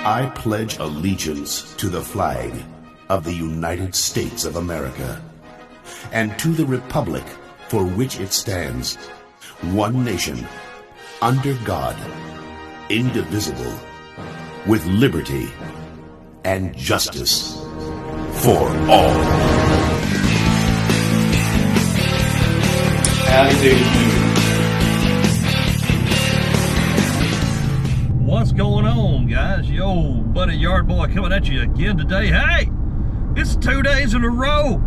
I pledge allegiance to the flag of the United States of America and to the republic for which it stands, one nation, under God, indivisible, with liberty and justice for all. Howdy doody. What's going on, guys? Yo, buddy Yard Boy coming at you again today. Hey, it's 2 days in a row.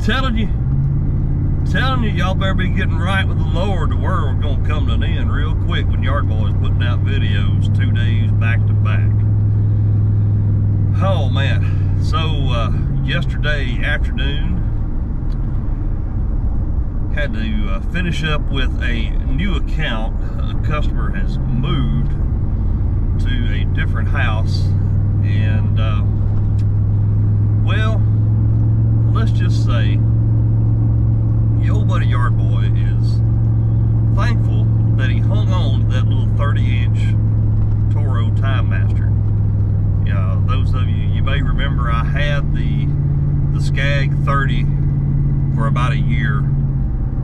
Telling you, y'all better be getting right with the Lord. The world's gonna come to an end real quick when Yard Boy's putting out videos 2 days back to back. Oh man, so yesterday afternoon had to finish up with a new account. A customer has moved to a different house, and well, let's just say your old buddy Yard Boy is thankful that he hung on to that little 30-inch Toro Time Master. Yeah, those of you may remember, I had the Skag 30 for about a year,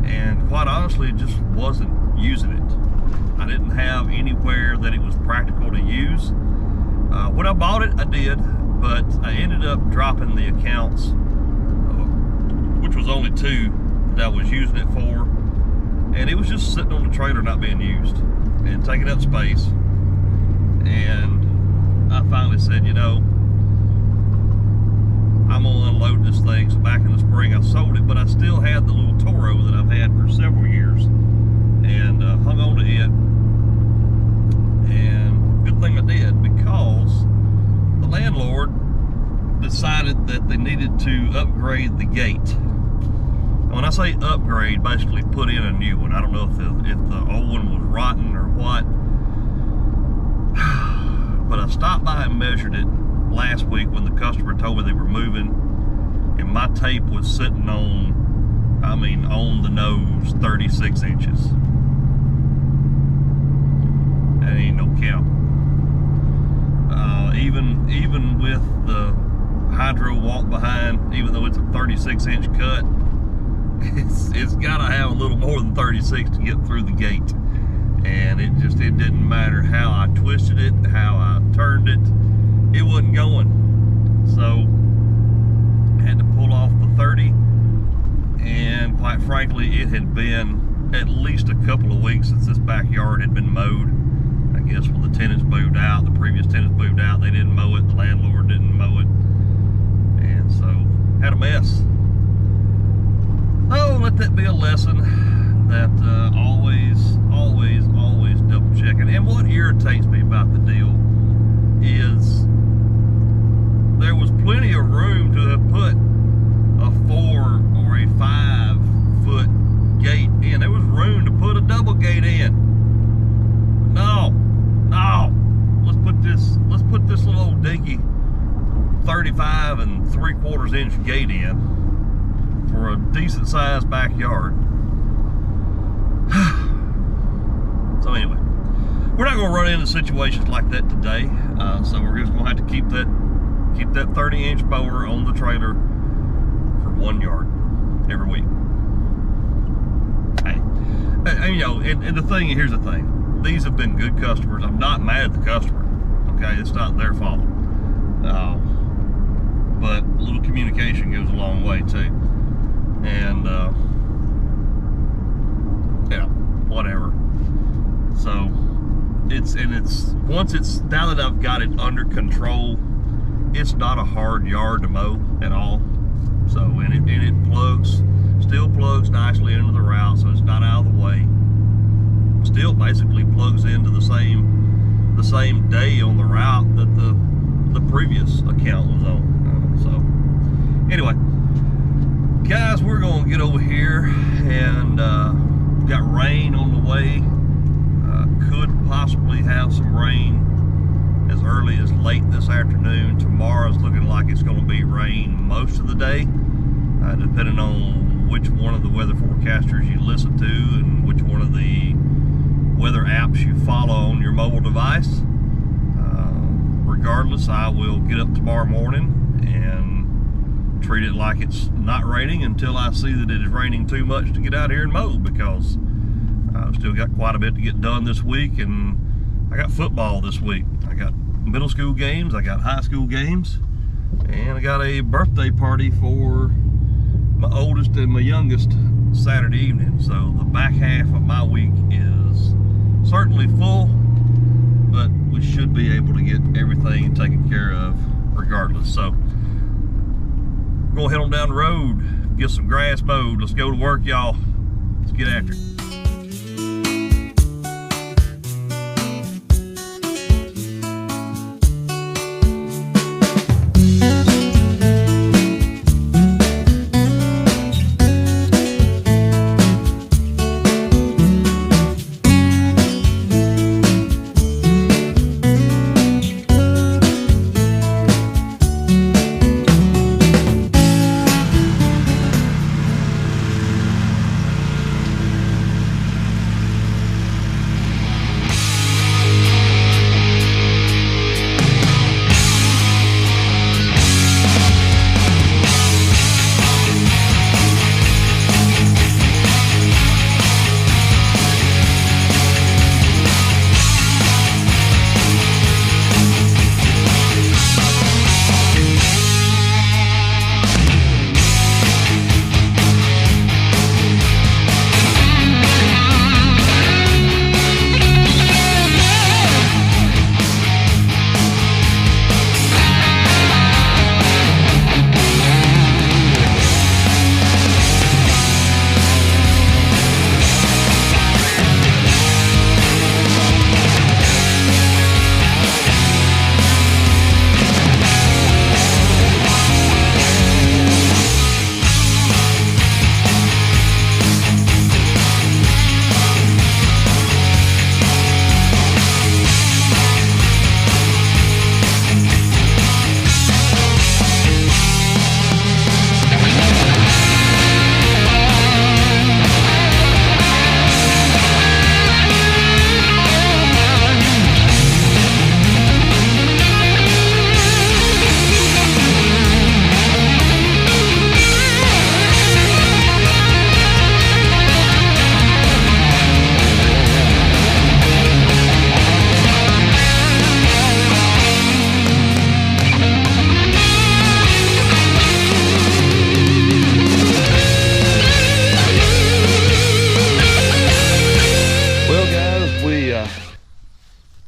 and quite honestly just wasn't using it. I didn't have anywhere that it was practical to use. When I bought it, I did, but I ended up dropping the accounts, which was only 2 that I was using it for, and it was just sitting on the trailer not being used and taking up space. And I finally said, you know, I'm gonna unload this thing. So back in the spring I sold it, but I still had the little Toro that I've had for several years, and hung on to it. And good thing I did, because the landlord decided that they needed to upgrade the gate. And when I say upgrade, basically put in a new one. I don't know if the old one was rotten or what, but I stopped by and measured it last week when the customer told me they were moving, and my tape was sitting on, I mean, on the nose, 36 inches. That ain't no count. Even with the hydro walk behind, even though it's a 36-inch cut, it's got to have a little more than 36 to get through the gate. And it didn't matter how I twisted it, how I turned it, it wasn't going. So I had to pull off the 30, and quite frankly, it had been at least a couple of weeks since this backyard had been mowed. I guess when the tenants moved out, the previous tenants moved out, they didn't mow it, the landlord didn't mow it, and so had a mess. Oh, let that be a lesson that always double checking. And what irritates me about the deal is there was plenty of room to have put a 4 or a 5 foot gate in. There was room to put a double gate in. No, let's put this little old dinky 35 3/4 inch gate in for a decent sized backyard. So anyway, we're not going to run into situations like that today. So we're just going to have to keep that 30-inch mower on the trailer for 1 yard every week. Hey, you know, and the thing, here's the thing. These have been good customers. I'm not mad at the customer. Okay, it's not their fault. But a little communication goes a long way too. And yeah, whatever. So now that I've got it under control, it's not a hard yard to mow at all. So and it still plugs nicely into the route, so it's not out of the way. Still basically plugs into the same day on the route that the previous account was on. So anyway, guys, we're gonna get over here, and got rain on the way. Could possibly have some rain as early as late this afternoon. Tomorrow's looking like it's going to be rain most of the day, depending on which one of the weather forecasters you listen to and which one of the weather apps you follow on your mobile device. regardless, I will get up tomorrow morning and treat it like it's not raining until I see that it is raining too much to get out here and mow, because I've still got quite a bit to get done this week, and I got football this week. I got middle school games, I got high school games, and I got a birthday party for my oldest and my youngest Saturday evening. So the back half of my week is certainly full, but we should be able to get everything taken care of regardless. So go head on down the road, get some grass mowed. Let's go to work, y'all. Let's get after it.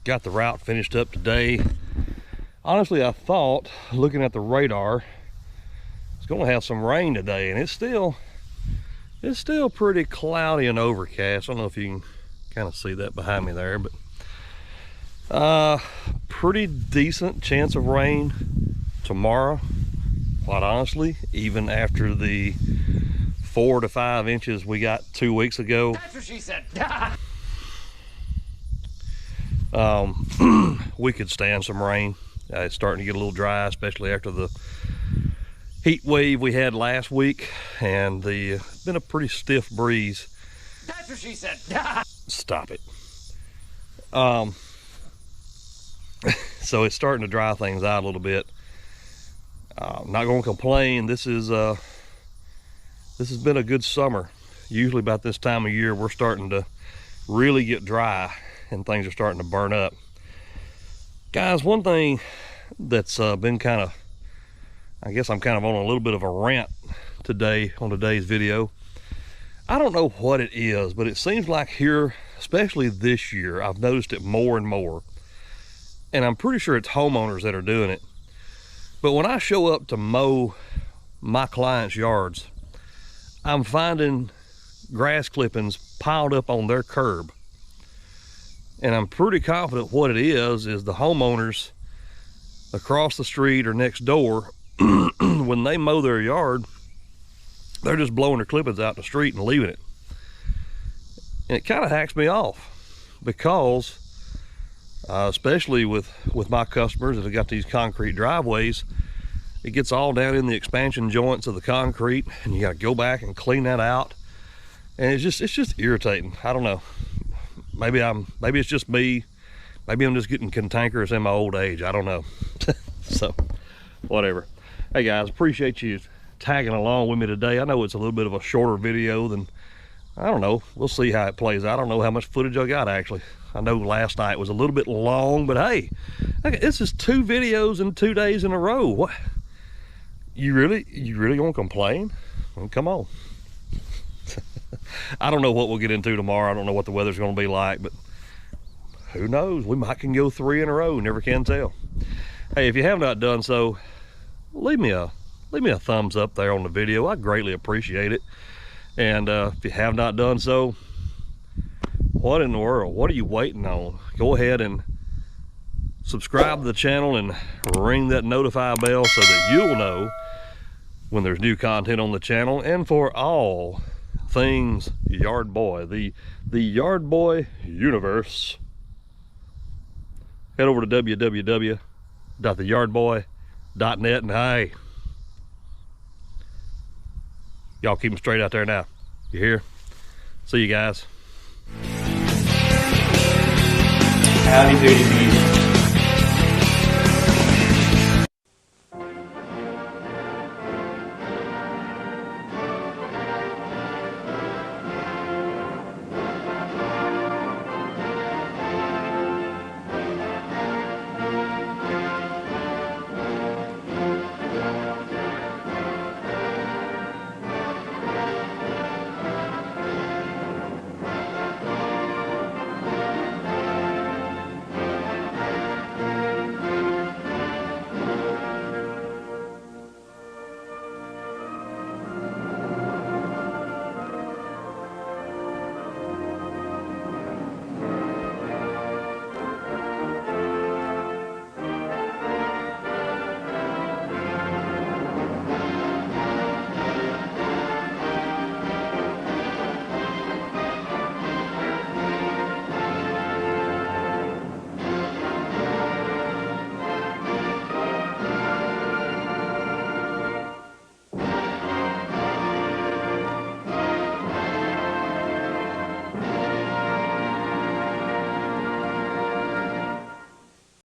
Got the route finished up today. Honestly, I thought, looking at the radar, it's going to have some rain today, and it's still pretty cloudy and overcast. I don't know if you can kind of see that behind me there, but pretty decent chance of rain tomorrow, quite honestly, even after the 4 to 5 inches we got 2 weeks ago. That's what she said. We could stand some rain. It's starting to get a little dry, especially after the heat wave we had last week, and it's been a pretty stiff breeze. That's what she said. Stop it. So it's starting to dry things out a little bit. I'm not going to complain. This has been a good summer. Usually about this time of year we're starting to really get dry and things are starting to burn up. Guys, one thing that's been kind of, I guess I'm kind of on a little bit of a rant today on today's video. I don't know what it is, but it seems like here, especially this year, I've noticed it more and more. And I'm pretty sure it's homeowners that are doing it. But when I show up to mow my clients' yards, I'm finding grass clippings piled up on their curb. And I'm pretty confident what it is the homeowners across the street or next door, when they mow their yard, they're just blowing their clippings out in the street and leaving it. And it kind of hacks me off, because especially with my customers that have got these concrete driveways, it gets all down in the expansion joints of the concrete, and you got to go back and clean that out. And it's just irritating. I don't know. Maybe it's just me. Maybe I'm just getting cantankerous in my old age. I don't know. So, whatever. Hey guys, appreciate you tagging along with me today. I know it's a little bit of a shorter video than, I don't know, we'll see how it plays out. I don't know how much footage I got actually. I know last night was a little bit long, but hey, this is 2 videos in 2 days in a row. What? You really gonna complain? Well, come on. I don't know what we'll get into tomorrow. I don't know what the weather's gonna be like, but who knows? We might can go 3 in a row, never can tell. Hey, if you have not done so, leave me a thumbs up there on the video. I greatly appreciate it. And if you have not done so, what in the world? What are you waiting on? Go ahead and subscribe to the channel and ring that notify bell so that you'll know when there's new content on the channel. And for all things Yard Boy, the Yard Boy universe, head over to www.theyardboy.net. and hey, y'all keep them straight out there now. You hear? See you guys. Howdy doody.